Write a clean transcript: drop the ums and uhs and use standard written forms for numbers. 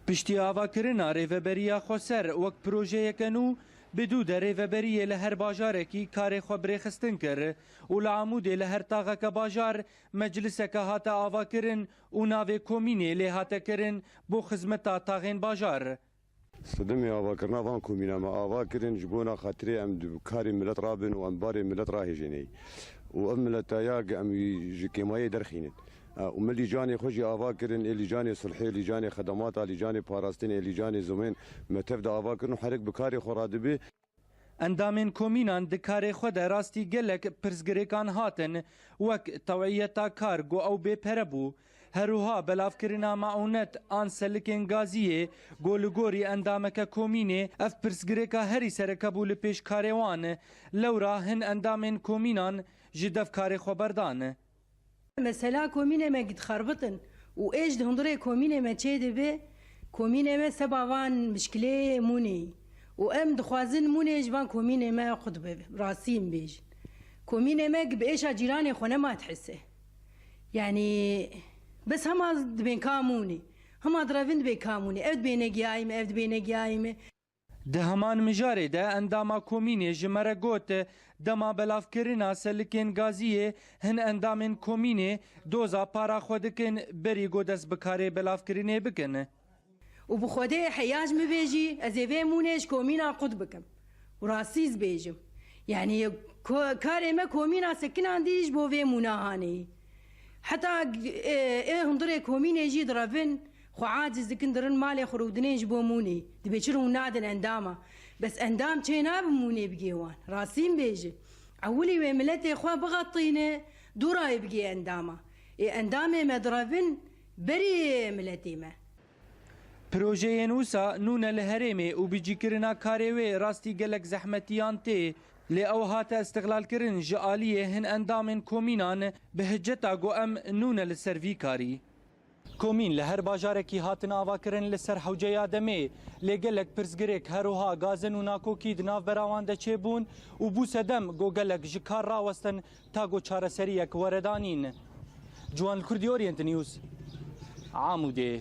پشتی ئاواکردنا رێڤەبەریە خۆسەر وەک پرۆژەیەکە و بدوو دە رێڤەبەریە لە هەر باژارێکی کارێ خۆ برێخستن کرد و لە عەموودێ لە هەر تاغەکە باژار مەجلیسەکە هاتە ئاواکردن و ناوێ کۆمینێ لێ هاتەکردن بۆ خزمەتا تاغێن باژار. سدمی ئاواکردنا وان کۆمینەمە ئاواکردن ji بۆ خاطرێ ئەم کاری ملت رابن و ئەم بارێ ملت ڕاهێژێنەی و ئەم ملەتەیە ئەم ji کێمایê دەرخینن و من لیجانê xwe jî avakirin ê līcanê sulhê līcanê xedemata līcanê parastinê līcanê zimên me tev de avakirin û herek bi karê xwe radibê. ئەندامên کۆمینان di karê xwe de rastî gelek pirsgirêkan hatin wek tewiyeta kar got ew bêpere bû. Herûha belavkirina maûnet an selikên gaziyê got li gorî endameke komînê ev pirsgirêka herî serekebû li pêş karê wan lewra hin endamên komînan ji dev karê xwe berdan. Mesela komînê me dixarbitin û êj di hundirê komînê me çê dibe komînê me seba van mişkilê mûnê û em dixwazin mûnê ji van komînê me xwe dibe rastî em bêjin. Komînê me bi êşa cîranê xwe nema dihise. Yani bes hema dibên ka mûnê hema direvin dibê ka mûnê ev dibêne giyayî me ev dibêne giyayî me. Di heman mijarê de endama komînê ji me re got dema belavkirina selikên gaziyê hin endamên komînê doza para xwe dikin berî got dest bi karê belavkirinê bikin. û bi Xwedê heyaj mibêjî ez ê vê mûnê ji komîna qut bikim û rastî zbêjim. Yani karê me komîna sekinan dî ji bo vê mûnahaneyî. Heta ê hundirê komînê jî direvin xwe aciz dikin dirin malê xwe rûdinên ji bo mûnê dibê çi rû nadin endama bes endam çê nabin mûnê bigê wan rastî bêje ewilî wê miletê xwe biqetîne dûrayê bigê endama ê endamê me direvin berî miletê me. Projeyên wisa nûne li Herêmê û bicîkirina karê wê rastî gelek zehmetiyan tê lê ew hate istiqlalkirin ji aliyê hin endamên komînan bi hicceta got em nûne li ser vî karî. Komîn li her bajarekî hatin avakirin li ser hewceya demê lê gelek pirsgirêk herûha gazin û nakokî di navbera wan de çêbûn û bû sedem got gelek ji kar rawestin ta got çareseriyek were danîn. Ciwan li Kurdî Orient News Amûdê.